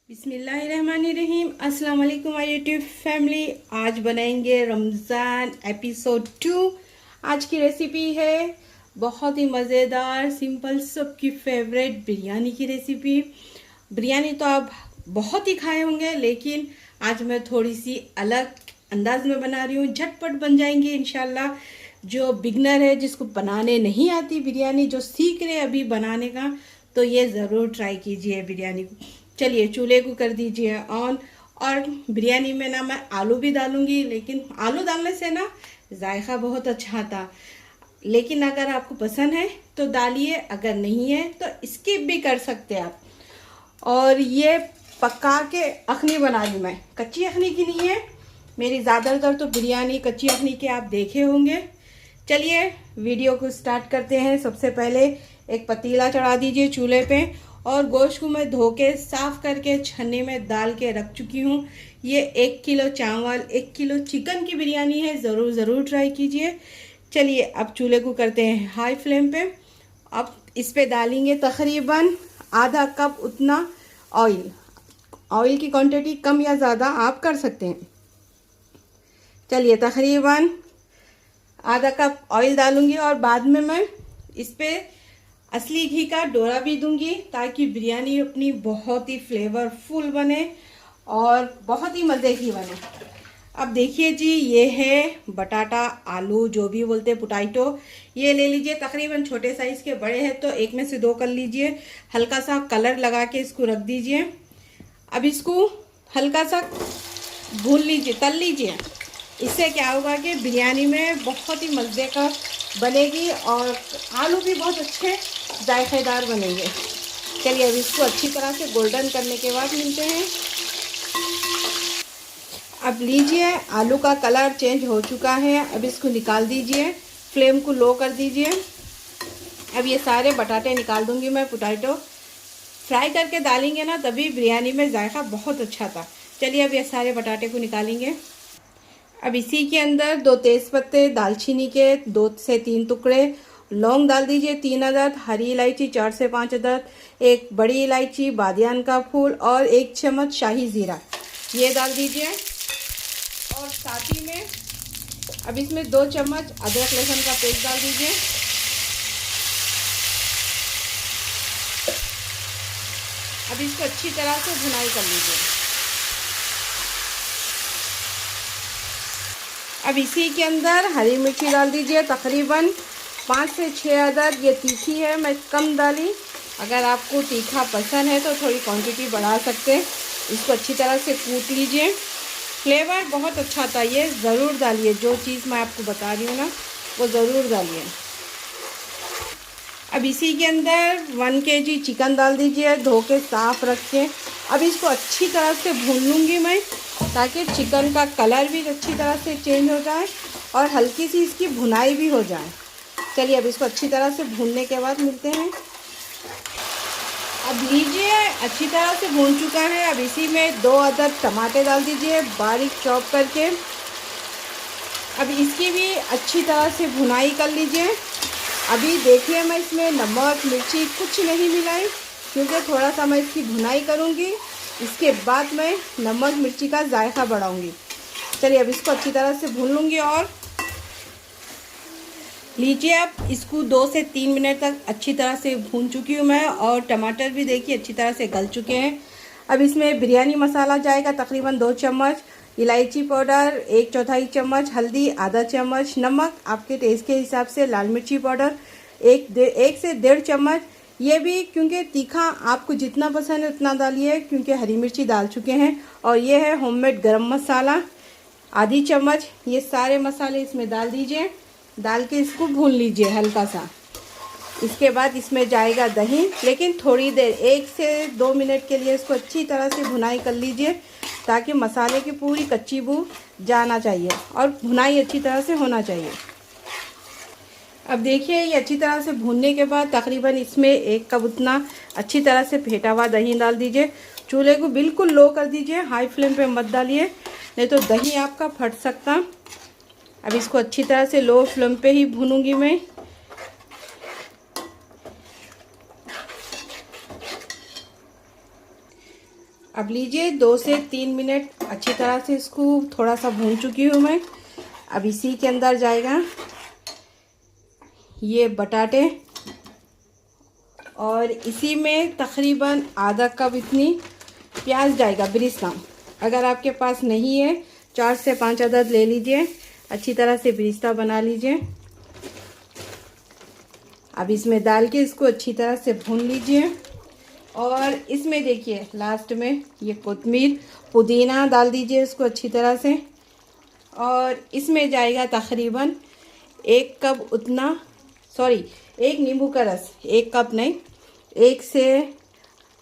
बिस्मिल्लाहिर्रहमानिर्रहीम। अस्सलाम वालेकुम माय यूट्यूब फैमिली। आज बनाएंगे रमज़ान एपिसोड 2। आज की रेसिपी है बहुत ही मज़ेदार, सिंपल, सबकी फेवरेट बिरयानी की रेसिपी। बिरयानी तो आप बहुत ही खाए होंगे, लेकिन आज मैं थोड़ी सी अलग अंदाज में बना रही हूँ। झटपट बन जाएंगी इंशाल्लाह। जो बिगनर है, जिसको बनाने नहीं आती बिरयानी, जो सीख रहे अभी बनाने का, तो ये ज़रूर ट्राई कीजिए बिरयानी को। चलिए चूल्हे को कर दीजिए ऑन। और बिरयानी में ना मैं आलू भी डालूंगी, लेकिन आलू डालने से ना जायका बहुत अच्छा आता। लेकिन अगर आपको पसंद है तो डालिए, अगर नहीं है तो स्किप भी कर सकते हैं आप। और ये पका के अखनी बना ली मैं, कच्ची अखनी की नहीं है मेरी। ज़्यादातर तो बिरयानी कच्ची अखनी के आप देखे होंगे। चलिए वीडियो को स्टार्ट करते हैं। सबसे पहले एक पतीला चढ़ा दीजिए चूल्हे पे, और गोश्त को मैं धो के साफ करके छन्नी में डाल के रख चुकी हूँ। ये 1 किलो चावल, 1 किलो चिकन की बिरयानी है। ज़रूर ट्राई कीजिए। चलिए अब चूल्हे को करते हैं हाई फ्लेम पे। अब इस पे डालेंगे तकरीबन आधा कप उतना ऑयल। ऑयल की क्वांटिटी कम या ज़्यादा आप कर सकते हैं। चलिए तकरीबन आधा कप ऑयल डालूंगी, और बाद में मैं इस पे असली घी का डोरा भी दूंगी, ताकि बिरयानी अपनी बहुत ही फ्लेवरफुल बने और बहुत ही मज़े की बने। अब देखिए जी, ये है बटाटा, आलू जो भी बोलते हैं, पोटैटो। ये ले लीजिए, तकरीबन छोटे साइज़ के। बड़े हैं तो एक में से 2 कर लीजिए। हल्का सा कलर लगा के इसको रख दीजिए। अब इसको हल्का सा भून लीजिए, तल लीजिए। इससे क्या होगा कि बिरयानी में बहुत ही मज़े का बनेगी, और आलू भी बहुत अच्छे जायकेदार बनेंगे। चलिए अब इसको अच्छी तरह से गोल्डन करने के बाद मिलते हैं। अब लीजिए, आलू का कलर चेंज हो चुका है। अब इसको निकाल दीजिए, फ्लेम को लो कर दीजिए। अब ये सारे बटाटे निकाल दूंगी मैं। पोटैटो फ्राई करके डालेंगे ना, तभी बिरयानी में जायका बहुत अच्छा था। चलिए अब ये सारे बटाटे को निकालेंगे। अब इसी के अंदर 2 तेज़ पत्ते, दालचीनी के 2 से 3 टुकड़े, लौंग डाल दीजिए 3 अदद, हरी इलायची 4 से 5 अदद, एक बड़ी इलायची, बादियान का फूल, और 1 चम्मच शाही ज़ीरा, ये डाल दीजिए। और साथ ही में अब इसमें 2 चम्मच अदरक लहसुन का पेस्ट डाल दीजिए। अब इसको अच्छी तरह से भुनाई कर लीजिए। अब इसी के अंदर हरी मिर्ची डाल दीजिए, तकरीबन 5 से 6 अदद। ये तीखी है, मैं कम डाली। अगर आपको तीखा पसंद है तो थोड़ी क्वांटिटी बढ़ा सकते हैं। इसको अच्छी तरह से कूट लीजिए। फ्लेवर बहुत अच्छा था, ये ज़रूर डालिए। जो चीज़ मैं आपको बता रही हूँ ना, वो ज़रूर डालिए। अब इसी के अंदर 1 kg चिकन डाल दीजिए, धो के साफ रख के। अब इसको अच्छी तरह से भून लूँगी मैं, ताकि चिकन का कलर भी अच्छी तरह से चेंज हो जाए और हल्की सी इसकी भुनाई भी हो जाए। चलिए अब इसको अच्छी तरह से भूनने के बाद मिलते हैं। अब लीजिए, अच्छी तरह से भून चुका है। अब इसी में 2 अदद टमाटर डाल दीजिए, बारीक चॉप करके। अब इसकी भी अच्छी तरह से भुनाई कर लीजिए। अभी देखिए, मैं इसमें नमक मिर्ची कुछ नहीं मिलाई, क्योंकि थोड़ा सा मैं इसकी भुनाई करूँगी, इसके बाद मैं नमक मिर्ची का जायका बढ़ाऊँगी। चलिए अब इसको अच्छी तरह से भून लूँगी। और लीजिए, अब इसको 2 से 3 मिनट तक अच्छी तरह से भून चुकी हूँ मैं, और टमाटर भी देखिए अच्छी तरह से गल चुके हैं। अब इसमें बिरयानी मसाला जाएगा तकरीबन 2 चम्मच, इलायची पाउडर 1/4 चम्मच, हल्दी आधा चम्मच, नमक आपके टेस्ट के हिसाब से, लाल मिर्ची पाउडर 1 से 1.5 चम्मच। ये भी क्योंकि तीखा आपको जितना पसंद है उतना डालिए, क्योंकि हरी मिर्ची डाल चुके हैं। और ये है होममेड गरम मसाला आधी चम्मच। ये सारे मसाले इसमें डाल दीजिए, डाल के इसको भून लीजिए हल्का सा। इसके बाद इसमें जाएगा दही, लेकिन थोड़ी देर 1 से 2 मिनट के लिए इसको अच्छी तरह से भुनाई कर लीजिए, ताकि मसाले की पूरी कच्ची बू जाना चाहिए और भुनाई अच्छी तरह से होना चाहिए। अब देखिए, ये अच्छी तरह से भूनने के बाद तकरीबन इसमें 1 कप उतना अच्छी तरह से फेंटा हुआ दही डाल दीजिए। चूल्हे को बिल्कुल लो कर दीजिए, हाई फ्लेम पे मत डालिए, नहीं तो दही आपका फट सकता। अब इसको अच्छी तरह से लो फ्लेम पे ही भूनूंगी मैं। अब लीजिए 2 से 3 मिनट अच्छी तरह से इसको थोड़ा सा भून चुकी हूँ मैं। अब इसी के अंदर जाएगा ये बटाटे और इसी में तकरीबन आधा कप इतनी प्याज जाएगा बिरिस्ता। अगर आपके पास नहीं है 4 से 5 अदद ले लीजिए, अच्छी तरह से बिरिस्ता बना लीजिए। अब इसमें डाल के इसको अच्छी तरह से भून लीजिए और इसमें देखिए लास्ट में ये कोतमीर पुदीना डाल दीजिए इसको अच्छी तरह से। और इसमें जाएगा तकरीबन 1 कप उतना, सॉरी 1 नींबू का रस, 1 कप नहीं, 1 से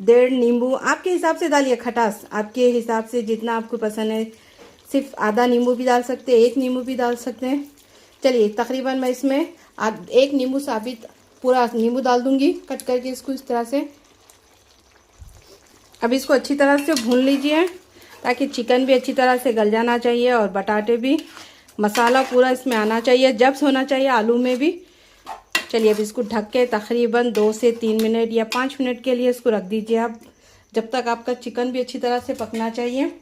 1.5 नींबू आपके हिसाब से डालिए, खटास आपके हिसाब से जितना आपको पसंद है। सिर्फ आधा नींबू भी डाल सकते हैं, 1 नींबू भी डाल सकते हैं। चलिए तकरीबन मैं इसमें 1 नींबू साबित पूरा नींबू डाल दूंगी कट करके इसको इस तरह से। अब इसको अच्छी तरह से भून लीजिए ताकि चिकन भी अच्छी तरह से गल जाना चाहिए और बटाटे भी, मसाला पूरा इसमें आना चाहिए, जब्स होना चाहिए आलू में भी। चलिए अब इसको ढक के तकरीबन 2 से 3 मिनट या 5 मिनट के लिए इसको रख दीजिए आप, जब तक आपका चिकन भी अच्छी तरह से पकना चाहिए।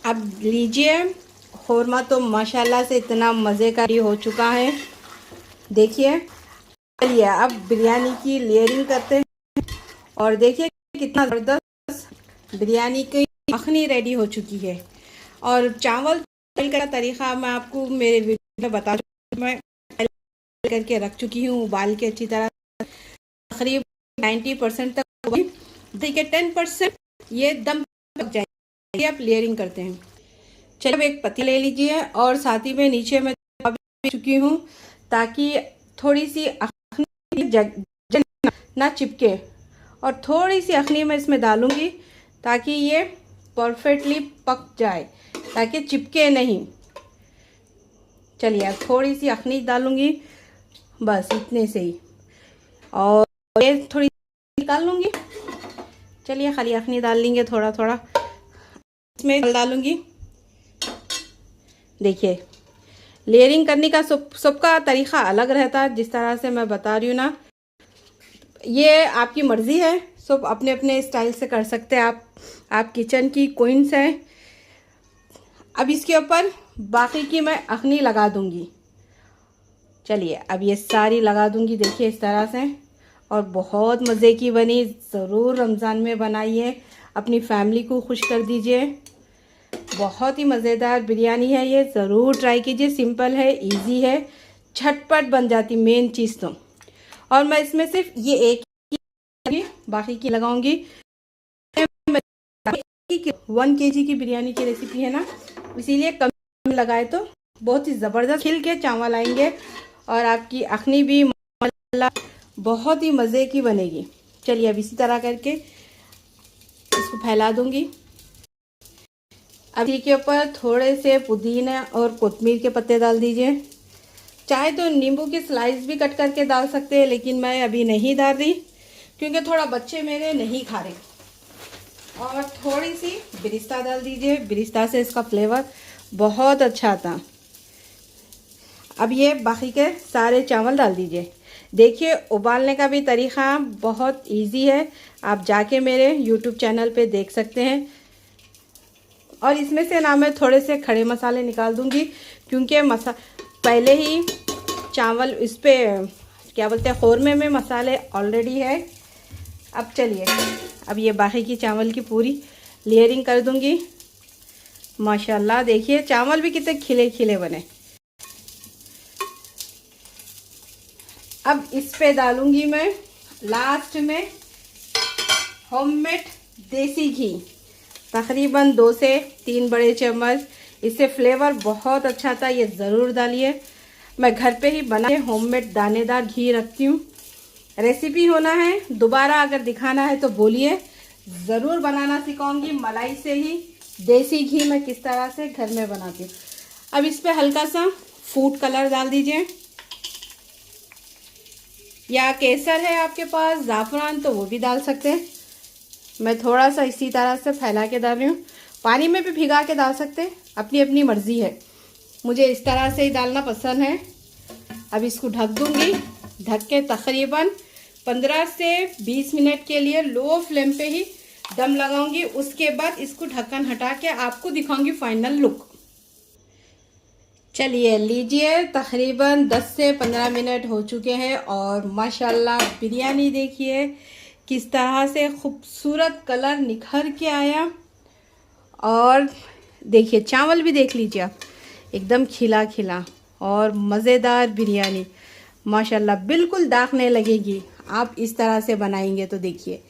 अब लीजिए खौरमा तो माशाल्लाह से इतना मज़े का हो चुका है, देखिए। चलिए अब बिरयानी की लेयरिंग करते हैं और देखिए कितना ज़बरदस्त बिरयानी की मखनी रेडी हो चुकी है। और चावल का तरीक़ा मैं आपको मेरे वीडियो में बता चुकी हूँ, मैं करके रख चुकी हूँ उबाल के अच्छी तरह, तकरीबन 90% तक। देखिए 10% ये दम पक जाएगी। आप लेयरिंग करते हैं। चलिए अब एक पतीला ले लीजिए और साथ ही में नीचे मैं चुकी हूँ ताकि थोड़ी सी अखनी ना चिपके, और थोड़ी सी अखनी मैं इसमें डालूंगी ताकि ये परफेक्टली पक जाए, ताकि चिपके नहीं। चलिए अब थोड़ी सी अखनी डालूंगी, बस इतने से ही, और ये थोड़ी निकाल लूँगी। चलिए खाली अखनी डाल लेंगे, थोड़ा थोड़ा इसमें डालूंगी। देखिए लेयरिंग करने का सबका तरीक़ा अलग रहता है, जिस तरह से मैं बता रही हूँ ना, ये आपकी मर्ज़ी है, सब अपने अपने स्टाइल से कर सकते हैं आप किचन की क्वींस हैं। अब इसके ऊपर बाकी की मैं अखनी लगा दूंगी। चलिए अब ये सारी लगा दूंगी, देखिए इस तरह से, और बहुत मज़े की बनी। ज़रूर रमज़ान में बनाइए, अपनी फैमिली को खुश कर दीजिए। बहुत ही मज़ेदार बिरयानी है ये, ज़रूर ट्राई कीजिए। सिंपल है, इजी है, झटपट बन जाती मेन चीज़ तो। और मैं इसमें सिर्फ ये एक ही, बाकी की लगाऊंगी। 1 kg की बिरयानी की रेसिपी है ना, इसीलिए कम लगाए तो बहुत ही ज़बरदस्त खिल के चावल आएंगे और आपकी अखनी भी माशाल्लाह बहुत ही मज़े की बनेगी। चलिए अब इसी तरह करके इसको फैला दूंगी। अब इसके ऊपर थोड़े से पुदीना और कोतमीर के पत्ते डाल दीजिए। चाहे तो नींबू की स्लाइस भी कट करके डाल सकते हैं, लेकिन मैं अभी नहीं डाल रही क्योंकि थोड़ा बच्चे मेरे नहीं खा रहे। और थोड़ी सी बिरिस्ता डाल दीजिए, बिरिस्ता से इसका फ्लेवर बहुत अच्छा आता। अब ये बाकी के सारे चावल डाल दीजिए। देखिए उबालने का भी तरीक़ा बहुत इजी है, आप जाके मेरे YouTube चैनल पे देख सकते हैं। और इसमें से ना मैं थोड़े से खड़े मसाले निकाल दूंगी क्योंकि पहले ही चावल इस पे क्या बोलते हैं खौरमे में मसाले ऑलरेडी है। अब चलिए अब ये बाकी की चावल की पूरी लेयरिंग कर दूंगी। माशाल्लाह देखिए चावल भी कितने खिले खिले बने। अब इस पे डालूंगी मैं लास्ट में होममेड देसी घी, तकरीबन 2 से 3 बड़े चम्मच। इससे फ्लेवर बहुत अच्छा था, ये ज़रूर डालिए। मैं घर पे ही बना होममेड दानेदार घी रखती हूँ। रेसिपी होना है दोबारा अगर दिखाना है तो बोलिए, ज़रूर बनाना सिखाऊंगी। मलाई से ही देसी घी मैं किस तरह से घर में बनाती हूँ। अब इस पे हल्का सा फूड कलर डाल दीजिए, या केसर है आपके पास, ज़ाफ़रान, तो वो भी डाल सकते हैं। मैं थोड़ा सा इसी तरह से फैला के डाल रही हूँ। पानी में भी भिगा के डाल सकते हैं, अपनी अपनी मर्ज़ी है। मुझे इस तरह से ही डालना पसंद है। अब इसको ढक दूंगी, ढक के तकरीबन 15 से 20 मिनट के लिए लो फ्लेम पे ही दम लगाऊंगी। उसके बाद इसको ढक्कन हटा के आपको दिखाऊंगी फाइनल लुक। चलिए लीजिए, तकरीबन 10 से 15 मिनट हो चुके हैं और माशाल्लाह बिरयानी देखिए किस तरह से खूबसूरत कलर निखर के आया। और देखिए चावल भी देख लीजिए आप, एकदम खिला खिला और मज़ेदार बिरयानी माशाल्लाह, बिल्कुल दाग नहीं लगेगी आप इस तरह से बनाएंगे तो। देखिए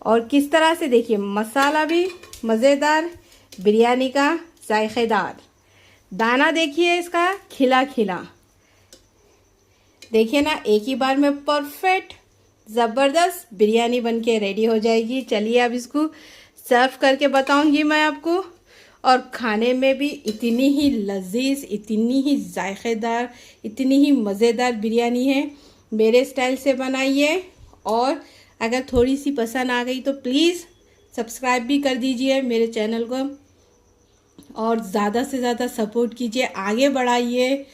और किस तरह से, देखिए मसाला भी मज़ेदार, बिरयानी का जायकेदार, दाना देखिए इसका खिला खिला। देखिए ना, एक ही बार में परफेक्ट ज़बरदस्त बिरयानी बनके रेडी हो जाएगी। चलिए अब इसको सर्व करके बताऊंगी मैं आपको। और खाने में भी इतनी ही लजीज, इतनी ही जायकेदार, इतनी ही मज़ेदार बिरयानी है। मेरे स्टाइल से बनाइए और अगर थोड़ी सी पसंद आ गई तो प्लीज़ सब्सक्राइब भी कर दीजिए मेरे चैनल को और ज़्यादा से ज़्यादा सपोर्ट कीजिए, आगे बढ़ाइए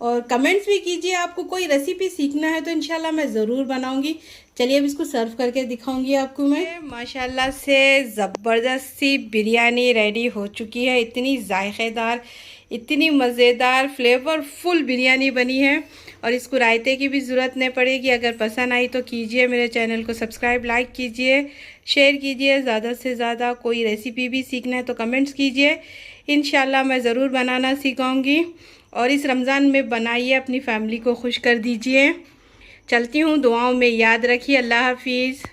और कमेंट्स भी कीजिए। आपको कोई रेसिपी सीखना है तो इंशाल्लाह मैं ज़रूर बनाऊंगी। चलिए अब इसको सर्व करके दिखाऊंगी आपको मैं। माशाल्लाह से ज़बरदस्त सी बिरयानी रेडी हो चुकी है। इतनी जायकेदार, इतनी मज़ेदार, फ्लेवरफुल बिरयानी बनी है और इसको रायते की भी ज़रूरत नहीं पड़ेगी। अगर पसंद आई तो कीजिए, मेरे चैनल को सब्सक्राइब, लाइक कीजिए, शेयर कीजिए। ज़्यादा से ज़्यादा कोई रेसिपी भी सीखना है तो कमेंट्स कीजिए, इंशाल्लाह मैं ज़रूर बनाना सिखाऊंगी। और इस रमज़ान में बनाइए, अपनी फैमिली को खुश कर दीजिए। चलती हूँ, दुआओं में याद रखिए। अल्लाह हाफिज़।